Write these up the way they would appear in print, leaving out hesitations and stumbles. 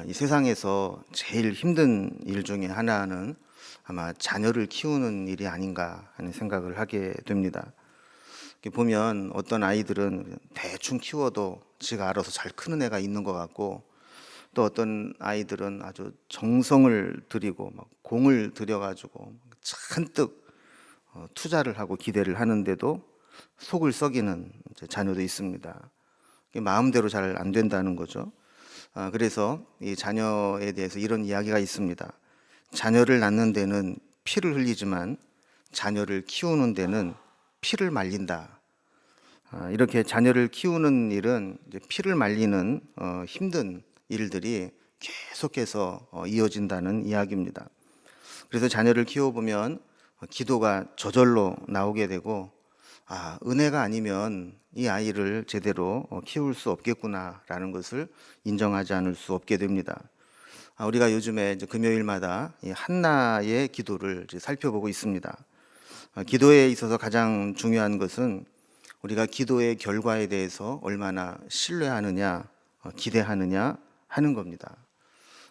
이 세상에서 제일 힘든 일 중에 하나는 아마 자녀를 키우는 일이 아닌가 하는 생각을 하게 됩니다. 이렇게 보면 어떤 아이들은 대충 키워도 지가 알아서 잘 크는 애가 있는 것 같고, 또 어떤 아이들은 아주 정성을 들이고 막 공을 들여가지고 잔뜩 투자를 하고 기대를 하는데도 속을 썩이는 이제 자녀도 있습니다. 이게 마음대로 잘 안 된다는 거죠. 그래서 이 자녀에 대해서 이런 이야기가 있습니다. 자녀를 낳는 데는 피를 흘리지만 자녀를 키우는 데는 피를 말린다. 이렇게 자녀를 키우는 일은 이제 피를 말리는 힘든 일들이 계속해서 이어진다는 이야기입니다. 그래서 자녀를 키워보면 기도가 저절로 나오게 되고, 은혜가 아니면 이 아이를 제대로 키울 수 없겠구나라는 것을 인정하지 않을 수 없게 됩니다. 우리가 요즘에 이제 금요일마다 이 한나의 기도를 이제 살펴보고 있습니다. 기도에 있어서 가장 중요한 것은 우리가 기도의 결과에 대해서 얼마나 신뢰하느냐, 기대하느냐 하는 겁니다.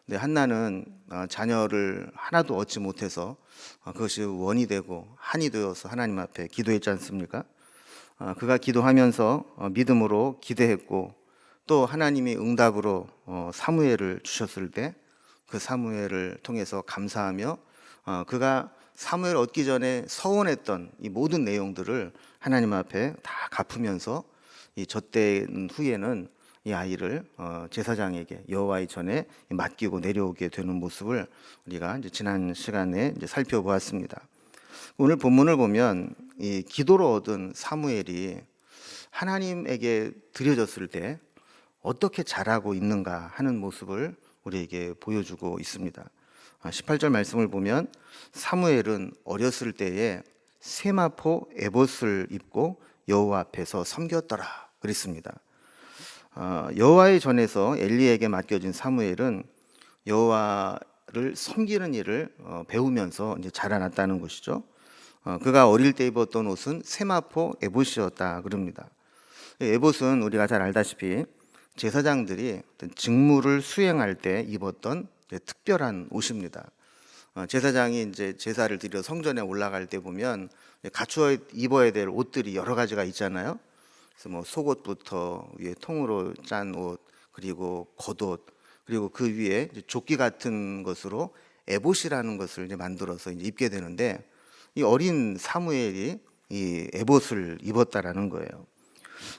근데 한나는 자녀를 하나도 얻지 못해서 그것이 원이 되고 한이 되어서 하나님 앞에 기도했지 않습니까? 그가 기도하면서 믿음으로 기대했고, 또 하나님이 응답으로 사무엘을 주셨을 때 그 사무엘을 통해서 감사하며 그가 사무엘 얻기 전에 서원했던 이 모든 내용들을 하나님 앞에 다 갚으면서 이 젖된 후에는 이 아이를 제사장에게 여호와의 전에 맡기고 내려오게 되는 모습을 우리가 이제 지난 시간에 이제 살펴보았습니다. 오늘 본문을 보면 이 기도로 얻은 사무엘이 하나님에게 드려졌을 때 어떻게 자라고 있는가 하는 모습을 우리에게 보여주고 있습니다. 18절 말씀을 보면 사무엘은 어렸을 때에 세마포 에봇을 입고 여호와 앞에서 섬겼더라 그랬습니다. 여호와의 전에서 엘리에게 맡겨진 사무엘은 여호와를 섬기는 일을 배우면서 이제 자라났다는 것이죠. 그가 어릴 때 입었던 옷은 세마포 에봇이었다 그럽니다. 에봇은 우리가 잘 알다시피 제사장들이 어떤 직무를 수행할 때 입었던 특별한 옷입니다. 제사장이 이제 제사를 드려 성전에 올라갈 때 보면 갖추어 입어야 될 옷들이 여러 가지가 있잖아요. 그래서 뭐 속옷부터 위에 통으로 짠 옷, 그리고 겉옷, 그리고 그 위에 조끼 같은 것으로 에봇이라는 것을 이제 만들어서 이제 입게 되는데, 이 어린 사무엘이 이 에봇을 입었다라는 거예요.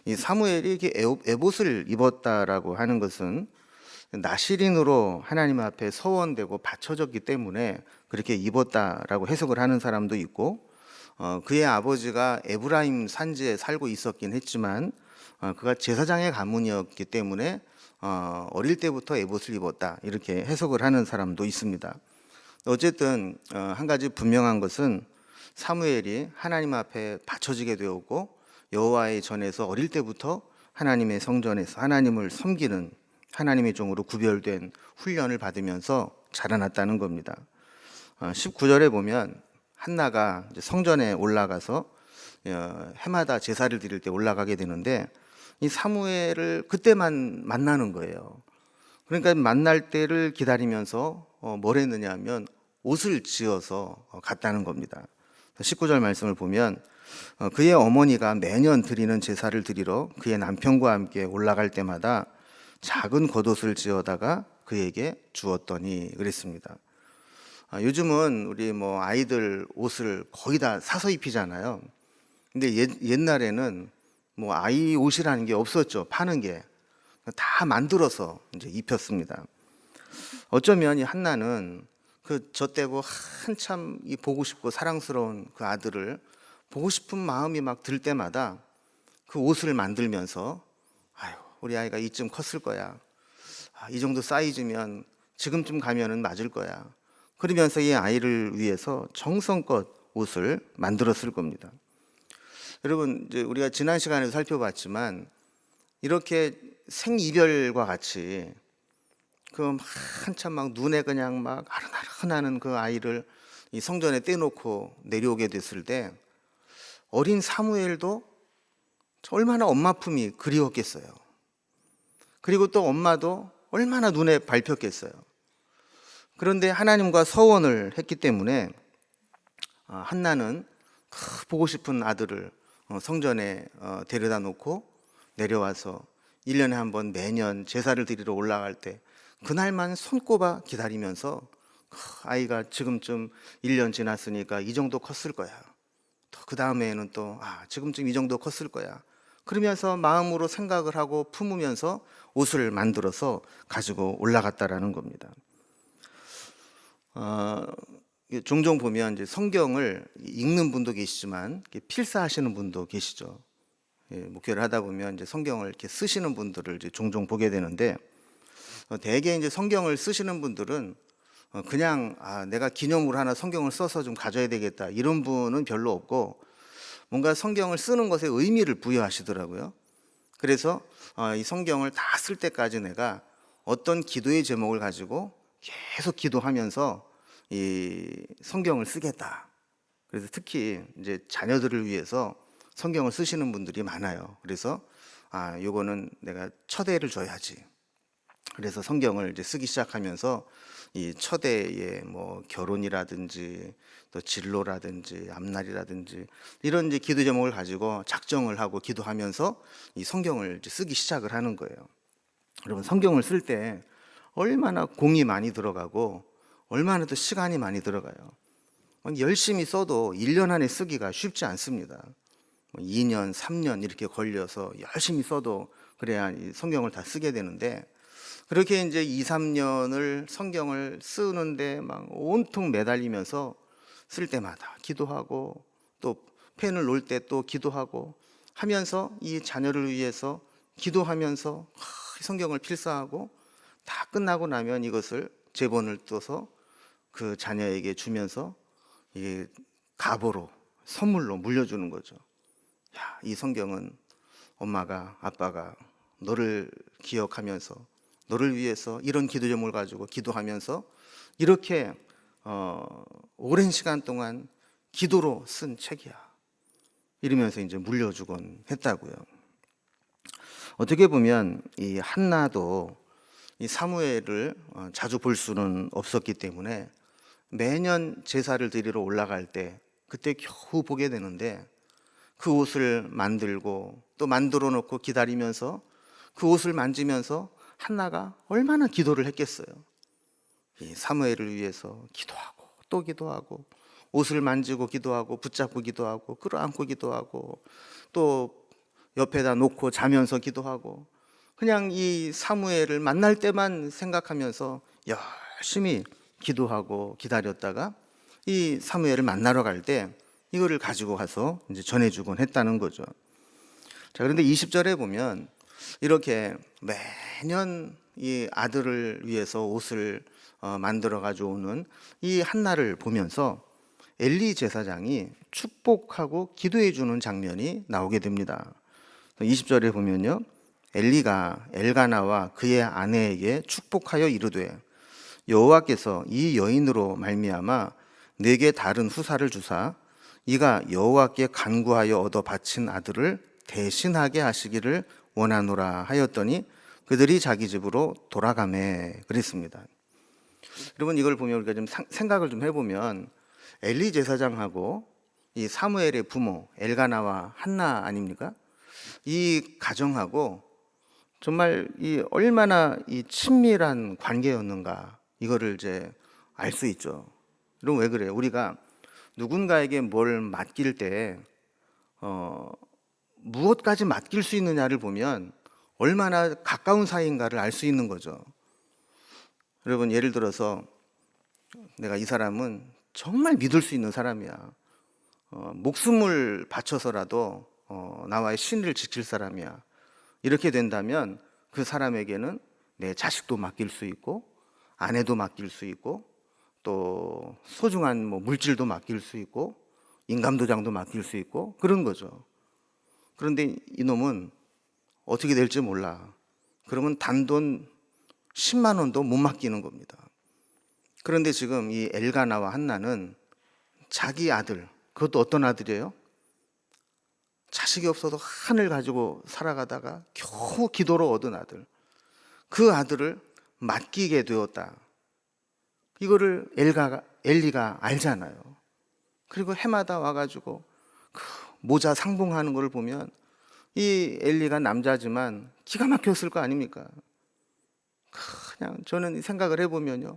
이 사무엘이 이렇게 에봇을 입었다라고 하는 것은 나시린으로 하나님 앞에 서원되고 바쳐졌기 때문에 그렇게 입었다라고 해석을 하는 사람도 있고, 그의 아버지가 에브라임 산지에 살고 있었긴 했지만 그가 제사장의 가문이었기 때문에 어릴 때부터 에봇을 입었다 이렇게 해석을 하는 사람도 있습니다. 어쨌든 한 가지 분명한 것은 사무엘이 하나님 앞에 바쳐지게 되었고, 여호와의 전에서 어릴 때부터 하나님의 성전에서 하나님을 섬기는 하나님의 종으로 구별된 훈련을 받으면서 자라났다는 겁니다. 19절에 보면 한나가 성전에 올라가서 해마다 제사를 드릴 때 올라가게 되는데, 이 사무엘을 그때만 만나는 거예요. 그러니까 만날 때를 기다리면서 뭘 했느냐 하면 옷을 지어서 갔다는 겁니다. 19절 말씀을 보면 그의 어머니가 매년 드리는 제사를 드리러 그의 남편과 함께 올라갈 때마다 작은 겉옷을 지어다가 그에게 주었더니 그랬습니다. 요즘은 우리 뭐 아이들 옷을 거의 다 사서 입히잖아요. 근데 옛날에는 뭐 아이 옷이라는 게 없었죠. 파는 게 다 만들어서 이제 입혔습니다. 어쩌면 이 한나는 그 젖대고 한참 이 보고 싶고 사랑스러운 그 아들을 보고 싶은 마음이 막 들 때마다 그 옷을 만들면서, 아유, 우리 아이가 이쯤 컸을 거야. 이 정도 사이즈면 지금쯤 가면은 맞을 거야. 그러면서 이 아이를 위해서 정성껏 옷을 만들었을 겁니다. 여러분, 이제 우리가 지난 시간에도 살펴봤지만 이렇게 생이별과 같이 그 한참 막 눈에 그냥 막 아른아른하는 그 아이를 이 성전에 떼놓고 내려오게 됐을 때 어린 사무엘도 얼마나 엄마 품이 그리웠겠어요. 그리고 또 엄마도 얼마나 눈에 밟혔겠어요. 그런데 하나님과 서원을 했기 때문에 한나는 보고 싶은 아들을 성전에 데려다 놓고 내려와서 1년에 한 번 매년 제사를 드리러 올라갈 때 그날만 손꼽아 기다리면서 아이가 지금쯤 1년 지났으니까 이 정도 컸을 거야. 또 그 다음에는 또 지금쯤 이 정도 컸을 거야. 그러면서 마음으로 생각을 하고 품으면서 옷을 만들어서 가지고 올라갔다라는 겁니다. 종종 보면 이제 성경을 읽는 분도 계시지만 필사하시는 분도 계시죠. 목회를 하다 보면 이제 성경을 이렇게 쓰시는 분들을 이제 종종 보게 되는데, 대개 이제 성경을 쓰시는 분들은 그냥 내가 기념으로 하나 성경을 써서 좀 가져야 되겠다 이런 분은 별로 없고, 뭔가 성경을 쓰는 것에 의미를 부여하시더라고요. 그래서 이 성경을 다 쓸 때까지 내가 어떤 기도의 제목을 가지고 계속 기도하면서 이 성경을 쓰겠다. 그래서 특히 이제 자녀들을 위해서 성경을 쓰시는 분들이 많아요. 그래서 요거는 내가 첫애를 줘야지. 그래서 성경을 이제 쓰기 시작하면서 이 첫애의 뭐 결혼이라든지 또 진로라든지 앞날이라든지 이런 이제 기도 제목을 가지고 작정을 하고 기도하면서 이 성경을 이제 쓰기 시작을 하는 거예요. 여러분, 성경을 쓸 때 얼마나 공이 많이 들어가고 얼마나 또 시간이 많이 들어가요. 열심히 써도 1년 안에 쓰기가 쉽지 않습니다. 2년, 3년 이렇게 걸려서 열심히 써도 그래야 이 성경을 다 쓰게 되는데, 그렇게 이제 2, 3년을 성경을 쓰는데 막 온통 매달리면서 쓸 때마다 기도하고 또 펜을 놓을 때 또 기도하고 하면서 이 자녀를 위해서 기도하면서 성경을 필사하고 다 끝나고 나면 이것을 제본을 떠서 그 자녀에게 주면서 이게 갑오로 선물로 물려주는 거죠. 이 성경은 엄마가 아빠가 너를 기억하면서 너를 위해서 이런 기도 제목을 가지고 기도하면서 이렇게 오랜 시간 동안 기도로 쓴 책이야. 이러면서 이제 물려주곤 했다고요. 어떻게 보면 이 한나도 이 사무엘을 자주 볼 수는 없었기 때문에 매년 제사를 드리러 올라갈 때 그때 겨우 보게 되는데, 그 옷을 만들고 또 만들어 놓고 기다리면서 그 옷을 만지면서 한나가 얼마나 기도를 했겠어요. 이 사무엘을 위해서 기도하고 또 기도하고 옷을 만지고 기도하고 붙잡고 기도하고 끌어안고 기도하고 또 옆에다 놓고 자면서 기도하고, 그냥 이 사무엘을 만날 때만 생각하면서 열심히 기도하고 기다렸다가 이 사무엘을 만나러 갈 때 이거를 가지고 가서 이제 전해주곤 했다는 거죠. 자, 그런데 20절에 보면 이렇게 매년 이 아들을 위해서 옷을 만들어 가져오는 이 한나를 보면서 엘리 제사장이 축복하고 기도해 주는 장면이 나오게 됩니다. 20절에 보면요, 엘리가 엘가나와 그의 아내에게 축복하여 이르되 여호와께서 이 여인으로 말미암아 내게 다른 후사를 주사 이가 여호와께 간구하여 얻어 바친 아들을 대신하게 하시기를 원하노라 하였더니 그들이 자기 집으로 돌아가매 그랬습니다. 여러분, 이걸 보면 우리가 좀 생각을 좀 해보면 엘리 제사장하고 이 사무엘의 부모 엘가나와 한나 아닙니까? 이 가정하고 정말 이 얼마나 이 친밀한 관계였는가, 이거를 이제 알 수 있죠. 여러분, 왜 그래요? 우리가 누군가에게 뭘 맡길 때 무엇까지 맡길 수 있느냐를 보면 얼마나 가까운 사이인가를 알 수 있는 거죠. 여러분, 예를 들어서 내가 이 사람은 정말 믿을 수 있는 사람이야. 목숨을 바쳐서라도 나와의 신의를 지킬 사람이야. 이렇게 된다면 그 사람에게는 내 자식도 맡길 수 있고 아내도 맡길 수 있고 또 소중한 뭐 물질도 맡길 수 있고 인감도장도 맡길 수 있고 그런 거죠. 그런데 이놈은 어떻게 될지 몰라. 그러면 단돈 10만 원도 못 맡기는 겁니다. 그런데 지금 이 엘가나와 한나는 자기 아들, 그것도 어떤 아들이에요? 자식이 없어도 한을 가지고 살아가다가 겨우 기도로 얻은 아들, 그 아들을 맡기게 되었다. 이거를 엘리가 알잖아요. 그리고 해마다 와가지고 그 모자 상봉하는 걸 보면 이 엘리가 남자지만 기가 막혔을 거 아닙니까? 그냥 저는 생각을 해보면요,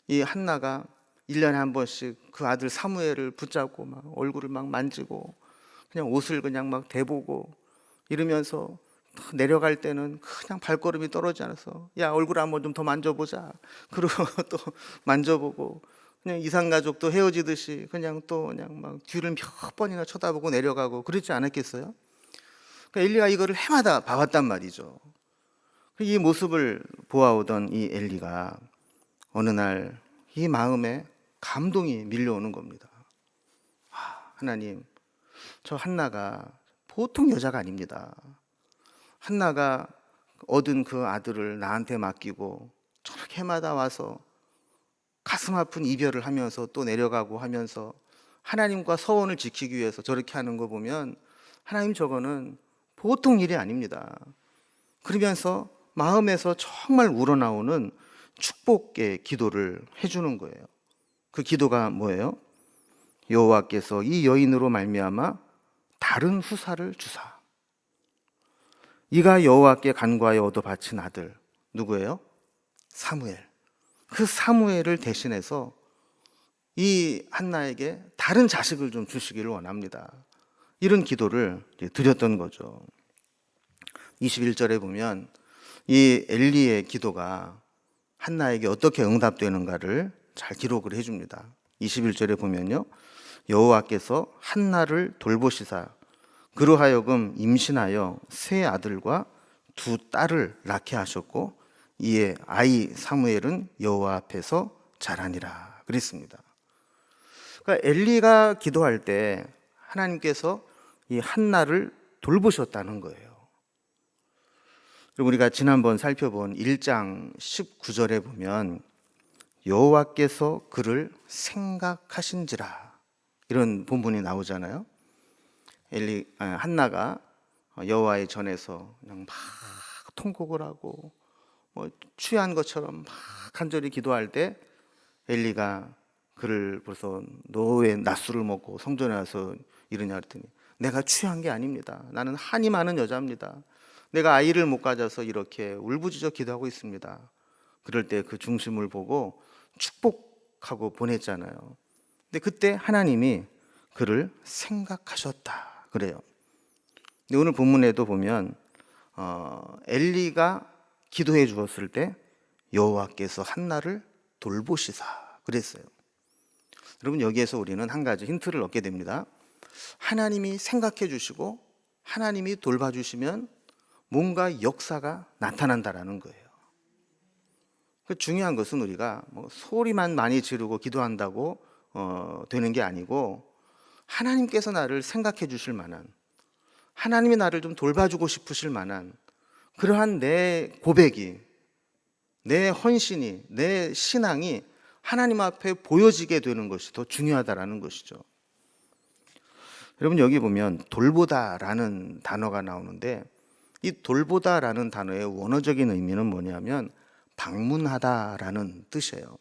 이 한나가 1년에 한 번씩 그 아들 사무엘을 붙잡고 막 얼굴을 막 만지고 그냥 옷을 그냥 막 대보고 이러면서 내려갈 때는 그냥 발걸음이 떨어지지 않아서 야, 얼굴 한번 좀 더 만져보자. 그리고 또 만져보고 그냥 이산가족도 헤어지듯이 그냥 또 그냥 막 뒤를 몇 번이나 쳐다보고 내려가고 그랬지 않았겠어요? 그러니까 엘리가 이거를 해마다 봐왔단 말이죠. 이 모습을 보아오던 이 엘리가 어느 날 이 마음에 감동이 밀려오는 겁니다. 하나님, 저 한나가 보통 여자가 아닙니다. 한나가 얻은 그 아들을 나한테 맡기고 저렇게 해마다 와서 가슴 아픈 이별을 하면서 또 내려가고 하면서 하나님과 서원을 지키기 위해서 저렇게 하는 거 보면 하나님, 저거는 보통 일이 아닙니다. 그러면서 마음에서 정말 우러나오는 축복의 기도를 해주는 거예요. 그 기도가 뭐예요? 여호와께서 이 여인으로 말미암아 다른 후사를 주사. 이가 여호와께 간구하여 얻어 바친 아들, 누구예요? 사무엘. 그 사무엘을 대신해서 이 한나에게 다른 자식을 좀 주시기를 원합니다. 이런 기도를 드렸던 거죠. 21절에 보면 이 엘리의 기도가 한나에게 어떻게 응답되는가를 잘 기록을 해줍니다. 21절에 보면요, 여호와께서 한나를 돌보시사 그로 하여금 임신하여 세 아들과 두 딸을 낳게 하셨고 이에 아이 사무엘은 여호와 앞에서 자라니라 그랬습니다. 그러니까 엘리가 기도할 때 하나님께서 이 한나를 돌보셨다는 거예요. 그리고 우리가 지난번 살펴본 1장 19절에 보면 여호와께서 그를 생각하신지라 이런 본문이 나오잖아요. 한나가 여호와의 전에서 그냥 막 통곡을 하고 뭐 취한 것처럼 막 간절히 기도할 때 엘리가 그를 벌써 너 왜 낮술을 먹고 성전에 와서 이러냐 그랬더니 내가 취한 게 아닙니다. 나는 한이 많은 여자입니다. 내가 아이를 못 가져서 이렇게 울부짖어 기도하고 있습니다. 그럴 때 그 중심을 보고 축복하고 보냈잖아요. 근데 그때 하나님이 그를 생각하셨다 그래요. 근데 오늘 본문에도 보면 엘리가 기도해 주었을 때 여호와께서 한나를 돌보시사 그랬어요. 여러분, 여기에서 우리는 한 가지 힌트를 얻게 됩니다. 하나님이 생각해 주시고 하나님이 돌봐주시면 뭔가 역사가 나타난다라는 거예요. 중요한 것은 우리가 뭐 소리만 많이 지르고 기도한다고 되는 게 아니고 하나님께서 나를 생각해 주실 만한, 하나님이 나를 좀 돌봐주고 싶으실 만한 그러한 내 고백이, 내 헌신이, 내 신앙이 하나님 앞에 보여지게 되는 것이 더 중요하다라는 것이죠. 여러분, 여기 보면 돌보다라는 단어가 나오는데 이 돌보다라는 단어의 원어적인 의미는 뭐냐면 방문하다라는 뜻이에요.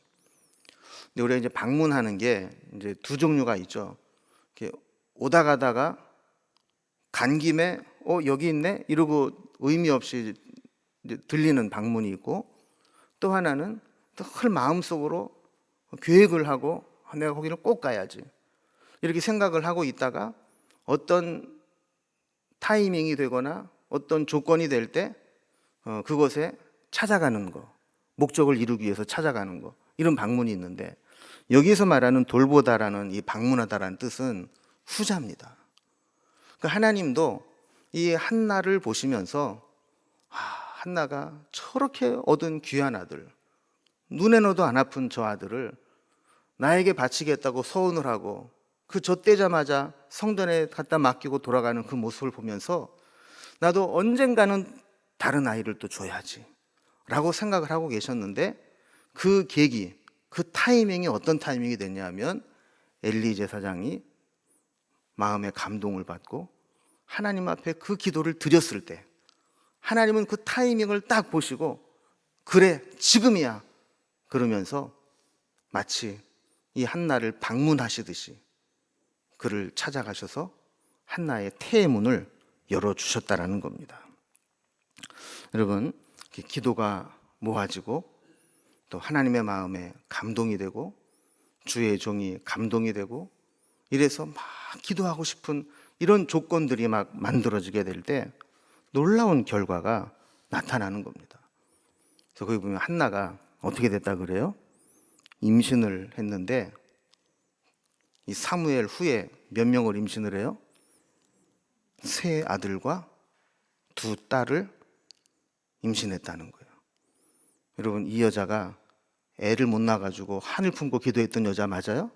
근데 우리가 이제 방문하는 게 이제 두 종류가 있죠. 이렇게 오다 가다가 간 김에 여기 있네 이러고 의미 없이 이제 들리는 방문이 있고, 또 하나는 늘 마음속으로 계획을 하고 내가 거기를 꼭 가야지 이렇게 생각을 하고 있다가 어떤 타이밍이 되거나 어떤 조건이 될 때 그곳에 찾아가는 거, 목적을 이루기 위해서 찾아가는 거, 이런 방문이 있는데 여기서 말하는 돌보다라는 이 방문하다라는 뜻은 후자입니다. 그러니까 하나님도 이 한나를 보시면서 한나가 저렇게 얻은 귀한 아들, 눈에 넣어도 안 아픈 저 아들을 나에게 바치겠다고 서운을 하고 그 젖대자마자 성전에 갖다 맡기고 돌아가는 그 모습을 보면서 나도 언젠가는 다른 아이를 또 줘야지 라고 생각을 하고 계셨는데, 그 계기, 그 타이밍이 어떤 타이밍이 됐냐면 엘리 제사장이 마음의 감동을 받고 하나님 앞에 그 기도를 드렸을 때 하나님은 그 타이밍을 딱 보시고 그래, 지금이야. 그러면서 마치 이 한나를 방문하시듯이 그를 찾아가셔서 한나의 태의 문을 열어주셨다라는 겁니다. 여러분, 기도가 모아지고 또 하나님의 마음에 감동이 되고 주의 종이 감동이 되고 이래서 막 기도하고 싶은 이런 조건들이 막 만들어지게 될 때 놀라운 결과가 나타나는 겁니다. 그래서 거기 보면 한나가 어떻게 됐다 그래요? 임신을 했는데 이 사무엘 후에 몇 명을 임신을 해요? 3아들과 2딸을 임신했다는 거예요. 여러분, 이 여자가 애를 못 낳아가지고 한을 품고 기도했던 여자 맞아요?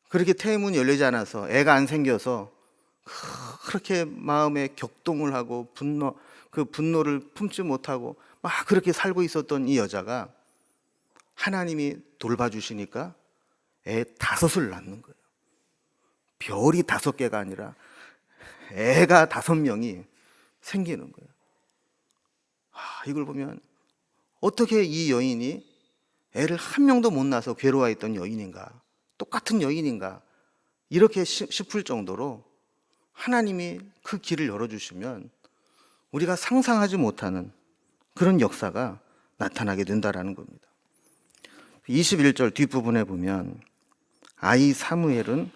그렇게 태문이 열리지 않아서 애가 안 생겨서 그렇게 마음에 격동을 하고 그 분노를 품지 못하고 막 그렇게 살고 있었던 이 여자가 하나님이 돌봐주시니까 애 5을 낳는 거예요. 별이 5개가 아니라 애가 5명이 생기는 거예요. 이걸 보면 어떻게 이 여인이 애를 한 명도 못 낳아서 괴로워했던 여인인가, 똑같은 여인인가 이렇게 싶을 정도로 하나님이 그 길을 열어주시면 우리가 상상하지 못하는 그런 역사가 나타나게 된다라는 겁니다. 21절 뒷부분에 보면 아이 사무엘은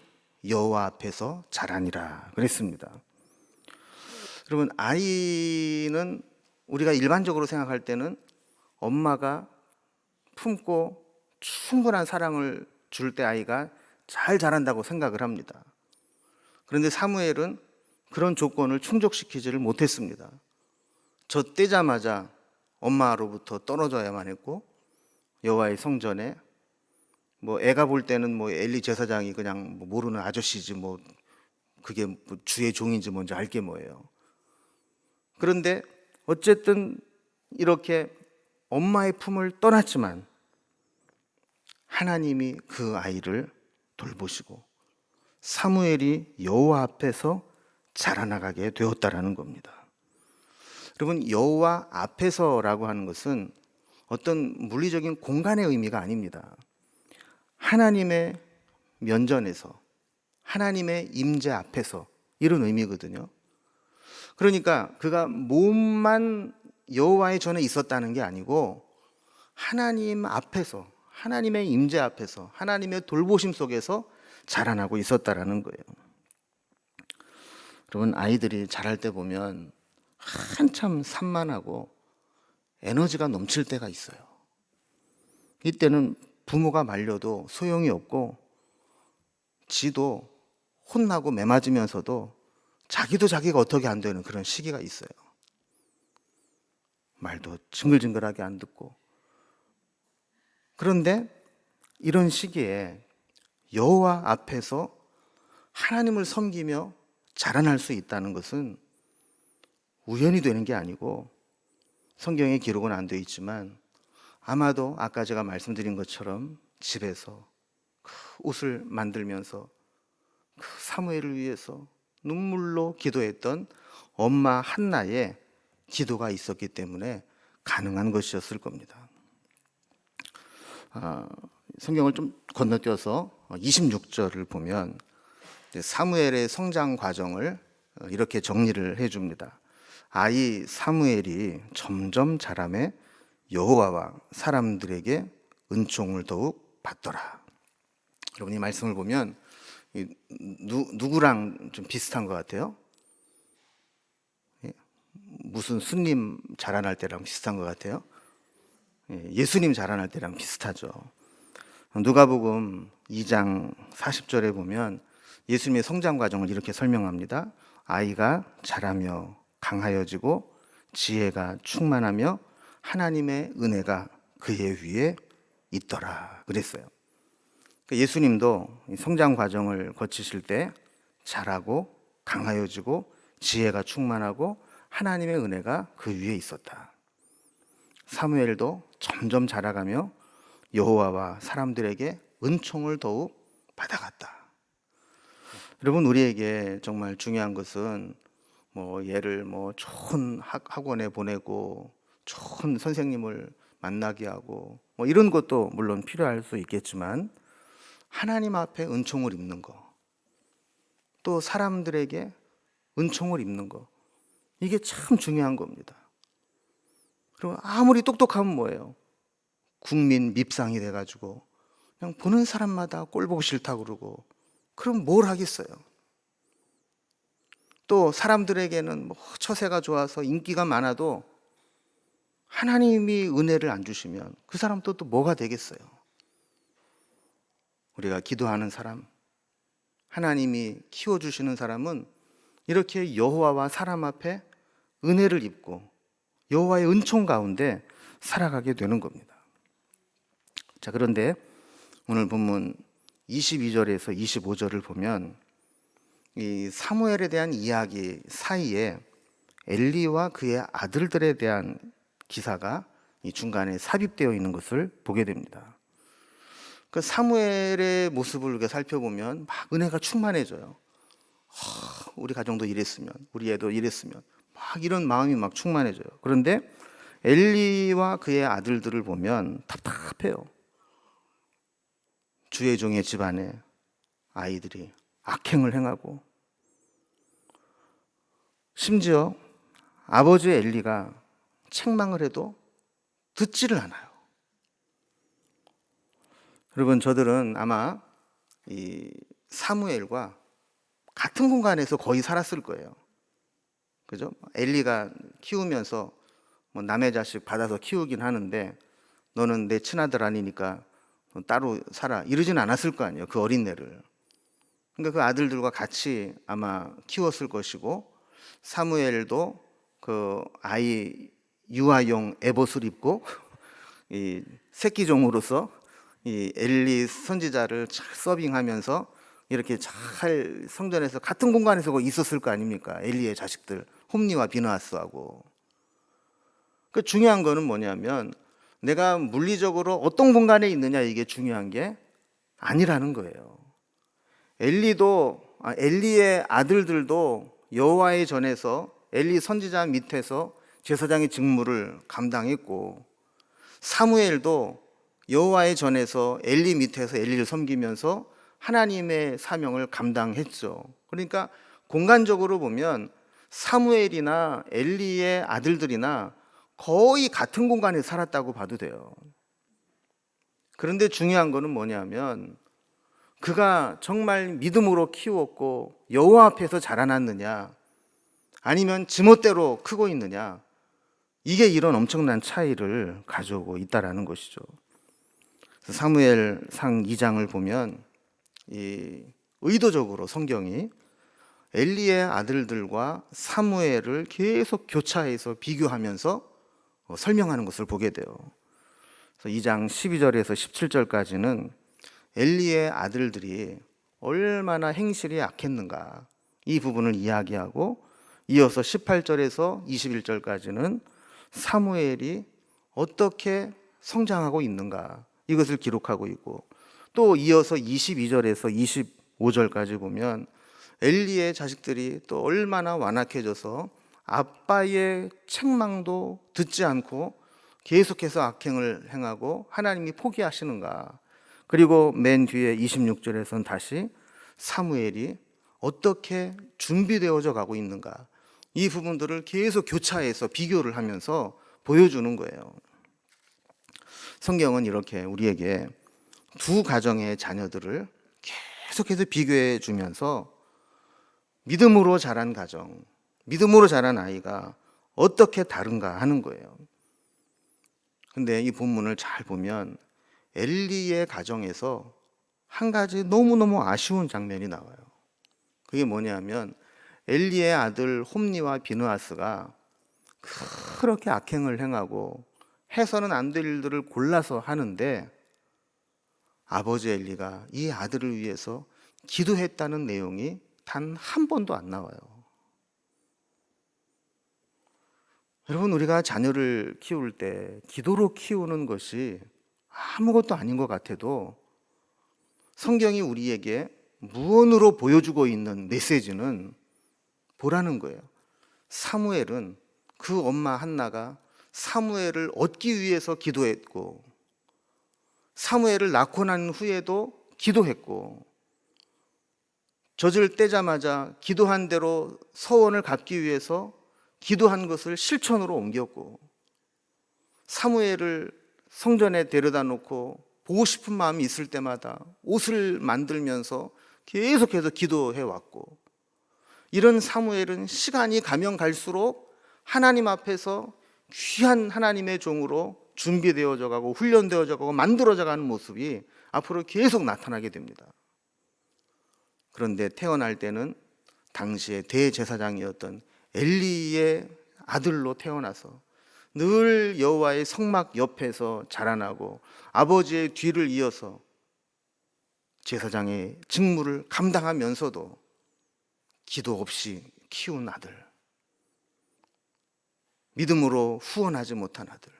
여호와 앞에서 자라니라 그랬습니다. 여러분, 아이는 우리가 일반적으로 생각할 때는 엄마가 품고 충분한 사랑을 줄 때 아이가 잘 자란다고 생각을 합니다. 그런데 사무엘은 그런 조건을 충족시키지를 못했습니다. 젖대자마자 엄마로부터 떨어져야만 했고 여호와의 성전에 애가 볼 때는 엘리 제사장이 그냥 모르는 아저씨지 그게 주의 종인지 뭔지 알게 뭐예요. 그런데 어쨌든 이렇게 엄마의 품을 떠났지만 하나님이 그 아이를 돌보시고 사무엘이 여호와 앞에서 자라나가게 되었다라는 겁니다. 여러분, 여호와 앞에서라고 하는 것은 어떤 물리적인 공간의 의미가 아닙니다. 하나님의 면전에서, 하나님의 임재 앞에서 이런 의미거든요. 그러니까 그가 몸만 여호와의 전에 있었다는 게 아니고 하나님 앞에서, 하나님의 임재 앞에서, 하나님의 돌보심 속에서 자라나고 있었다라는 거예요. 여러분, 아이들이 자랄 때 보면 한참 산만하고 에너지가 넘칠 때가 있어요. 이때는 부모가 말려도 소용이 없고 지도 혼나고 매맞으면서도 자기도 자기가 어떻게 안 되는 그런 시기가 있어요. 말도 징글징글하게 안 듣고. 그런데 이런 시기에 여호와 앞에서 하나님을 섬기며 자라날 수 있다는 것은 우연이 되는 게 아니고 성경에 기록은 안 되어 있지만 아마도 아까 제가 말씀드린 것처럼 집에서 그 옷을 만들면서 그 사무엘을 위해서 눈물로 기도했던 엄마 한나의 기도가 있었기 때문에 가능한 것이었을 겁니다. 성경을 좀 건너뛰어서 26절을 보면 사무엘의 성장 과정을 이렇게 정리를 해줍니다. 아이 사무엘이 점점 자라매 여호와와 사람들에게 은총을 더욱 받더라. 여러분, 이 말씀을 보면 누구랑 좀 비슷한 것 같아요? 무슨 스님 자라날 때랑 비슷한 것 같아요? 예수님 자라날 때랑 비슷하죠. 누가복음 2장 40절에 보면 예수님의 성장 과정을 이렇게 설명합니다. 아이가 자라며 강하여지고 지혜가 충만하며 하나님의 은혜가 그의 위에 있더라 그랬어요. 예수님도 성장 과정을 거치실 때 자라고 강하여지고 지혜가 충만하고 하나님의 은혜가 그 위에 있었다. 사무엘도 점점 자라가며 여호와와 사람들에게 은총을 더욱 받아갔다. 여러분, 우리에게 정말 중요한 것은 얘를 좋은 학원에 보내고 좋은 선생님을 만나게 하고 뭐 이런 것도 물론 필요할 수 있겠지만 하나님 앞에 은총을 입는 거, 또 사람들에게 은총을 입는 거, 이게 참 중요한 겁니다. 그리고 아무리 똑똑하면 뭐예요? 국민 밉상이 돼가지고 그냥 보는 사람마다 꼴 보기 싫다고 그러고, 그럼 뭘 하겠어요? 또 사람들에게는 뭐 처세가 좋아서 인기가 많아도 하나님이 은혜를 안 주시면 그 사람 또 뭐가 되겠어요? 우리가 기도하는 사람, 하나님이 키워주시는 사람은 이렇게 여호와와 사람 앞에 은혜를 입고 여호와의 은총 가운데 살아가게 되는 겁니다. 자, 그런데 오늘 본문 22절에서 25절을 보면 이 사무엘에 대한 이야기 사이에 엘리와 그의 아들들에 대한 기사가 이 중간에 삽입되어 있는 것을 보게 됩니다. 그 사무엘의 모습을 우리가 살펴보면 막 은혜가 충만해져요. 우리 가정도 이랬으면, 우리 애도 이랬으면, 막 이런 마음이 막 충만해져요. 그런데 엘리와 그의 아들들을 보면 답답해요. 주의 종의 집안에 아이들이 악행을 행하고, 심지어 아버지 엘리가 책망을 해도 듣지를 않아요. 여러분, 저들은 아마 이 사무엘과 같은 공간에서 거의 살았을 거예요. 그죠? 엘리가 키우면서 뭐 남의 자식 받아서 키우긴 하는데 너는 내 친아들 아니니까 따로 살아, 이러진 않았을 거 아니에요, 그 어린애를. 그러니까 그 아들들과 같이 아마 키웠을 것이고, 사무엘도 그 아이 유아용 에봇을 입고 이 새끼종으로서 이 엘리 선지자를 잘 서빙하면서 이렇게 잘 성전에서 같은 공간에서 있었을 거 아닙니까? 엘리의 자식들 홈니와 비느하스하고. 그 중요한 거는 뭐냐면 내가 물리적으로 어떤 공간에 있느냐, 이게 중요한 게 아니라는 거예요. 엘리의 아들들도 여호와의 전에서 엘리 선지자 밑에서 제사장의 직무를 감당했고, 사무엘도 여호와의 전에서 엘리 밑에서 엘리를 섬기면서 하나님의 사명을 감당했죠. 그러니까 공간적으로 보면 사무엘이나 엘리의 아들들이나 거의 같은 공간에 살았다고 봐도 돼요. 그런데 중요한 거는 뭐냐면 그가 정말 믿음으로 키웠고 여호와 앞에서 자라났느냐, 아니면 지멋대로 크고 있느냐, 이게 이런 엄청난 차이를 가져오고 있다라는 것이죠. 사무엘상 2장을 보면 의도적으로 성경이 엘리의 아들들과 사무엘을 계속 교차해서 비교하면서 설명하는 것을 보게 돼요. 그래서 2장 12절에서 17절까지는 엘리의 아들들이 얼마나 행실이 악했는가, 이 부분을 이야기하고, 이어서 18절에서 21절까지는 사무엘이 어떻게 성장하고 있는가, 이것을 기록하고 있고, 또 이어서 22절에서 25절까지 보면 엘리의 자식들이 또 얼마나 완악해져서 아빠의 책망도 듣지 않고 계속해서 악행을 행하고 하나님이 포기하시는가. 그리고 맨 뒤에 26절에서는 다시 사무엘이 어떻게 준비되어져 가고 있는가, 이 부분들을 계속 교차해서 비교를 하면서 보여주는 거예요. 성경은 이렇게 우리에게 두 가정의 자녀들을 계속해서 비교해 주면서 믿음으로 자란 가정, 믿음으로 자란 아이가 어떻게 다른가 하는 거예요. 근데 이 본문을 잘 보면 엘리의 가정에서 한 가지 너무너무 아쉬운 장면이 나와요. 그게 뭐냐면 엘리의 아들 홈니와 비느하스가 그렇게 악행을 행하고 해서는 안 될 일들을 골라서 하는데 아버지 엘리가 이 아들을 위해서 기도했다는 내용이 단 한 번도 안 나와요. 여러분, 우리가 자녀를 키울 때 기도로 키우는 것이 아무것도 아닌 것 같아도 성경이 우리에게 무언으로 보여주고 있는 메시지는 보라는 거예요. 사무엘은 그 엄마 한나가 사무엘을 얻기 위해서 기도했고, 사무엘을 낳고 난 후에도 기도했고, 젖을 떼자마자 기도한 대로 서원을 갚기 위해서 기도한 것을 실천으로 옮겼고, 사무엘을 성전에 데려다 놓고 보고 싶은 마음이 있을 때마다 옷을 만들면서 계속해서 기도해 왔고, 이런 사무엘은 시간이 가면 갈수록 하나님 앞에서 귀한 하나님의 종으로 준비되어져 가고 훈련되어져 가고 만들어져 가는 모습이 앞으로 계속 나타나게 됩니다. 그런데 태어날 때는 당시에 대제사장이었던 엘리의 아들로 태어나서 늘 여호와의 성막 옆에서 자라나고 아버지의 뒤를 이어서 제사장의 직무를 감당하면서도 기도 없이 키운 아들, 믿음으로 후원하지 못한 아들,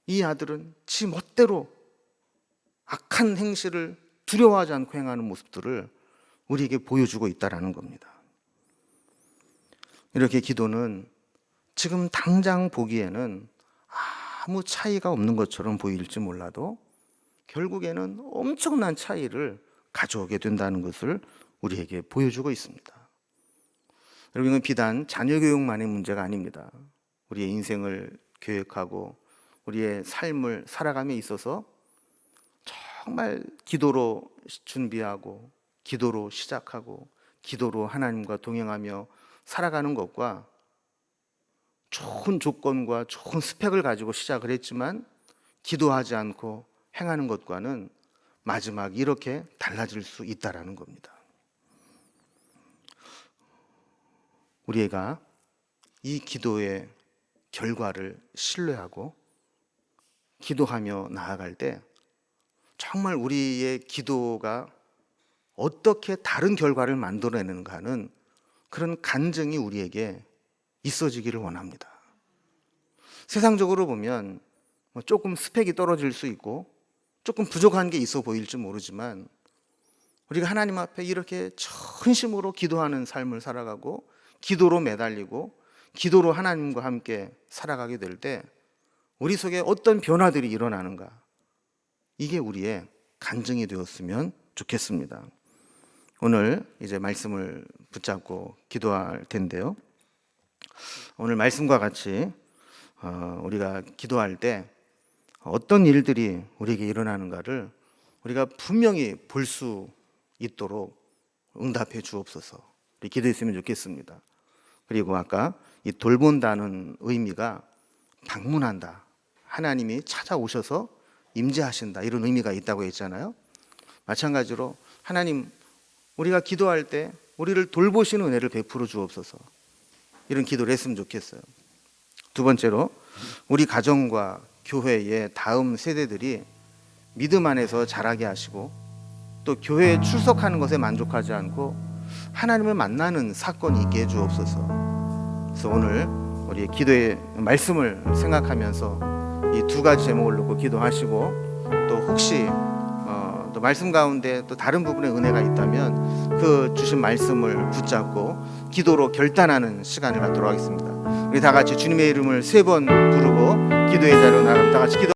이 아들은 지 멋대로 악한 행실을 두려워하지 않고 행하는 모습들을 우리에게 보여주고 있다는 겁니다. 이렇게 기도는 지금 당장 보기에는 아무 차이가 없는 것처럼 보일지 몰라도 결국에는 엄청난 차이를 가져오게 된다는 것을 우리에게 보여주고 있습니다. 여러분, 이건 비단 자녀 교육만의 문제가 아닙니다. 우리의 인생을 계획하고 우리의 삶을 살아감에 있어서 정말 기도로 준비하고 기도로 시작하고 기도로 하나님과 동행하며 살아가는 것과 좋은 조건과 좋은 스펙을 가지고 시작을 했지만 기도하지 않고 행하는 것과는 마지막 이렇게 달라질 수 있다는 겁니다. 우리가 이 기도의 결과를 신뢰하고 기도하며 나아갈 때 정말 우리의 기도가 어떻게 다른 결과를 만들어내는가 하는 그런 간증이 우리에게 있어지기를 원합니다. 세상적으로 보면 조금 스펙이 떨어질 수 있고 조금 부족한 게 있어 보일지 모르지만 우리가 하나님 앞에 이렇게 전심으로 기도하는 삶을 살아가고 기도로 매달리고 기도로 하나님과 함께 살아가게 될 때 우리 속에 어떤 변화들이 일어나는가, 이게 우리의 간증이 되었으면 좋겠습니다. 오늘 이제 말씀을 붙잡고 기도할 텐데요. 오늘 말씀과 같이 우리가 기도할 때 어떤 일들이 우리에게 일어나는가를 우리가 분명히 볼 수 있도록 응답해 주옵소서. 우리 기도했으면 좋겠습니다. 그리고 아까 이 돌본다는 의미가 방문한다, 하나님이 찾아오셔서 임재하신다, 이런 의미가 있다고 했잖아요. 마찬가지로 하나님, 우리가 기도할 때 우리를 돌보시는 은혜를 베풀어 주옵소서, 이런 기도를 했으면 좋겠어요. 두 번째로 우리 가정과 교회의 다음 세대들이 믿음 안에서 자라게 하시고 또 교회에 출석하는 것에 만족하지 않고 하나님을 만나는 사건이 있게 해 주옵소서. 그래서 오늘 우리 기도의 말씀을 생각하면서 이 두 가지 제목을 놓고 기도하시고, 또 혹시 또 말씀 가운데 또 다른 부분의 은혜가 있다면 그 주신 말씀을 붙잡고 기도로 결단하는 시간을 갖도록 하겠습니다. 우리 다 같이 주님의 이름을 3번 부르고 기도의 자리로 나가면 다 같이 기도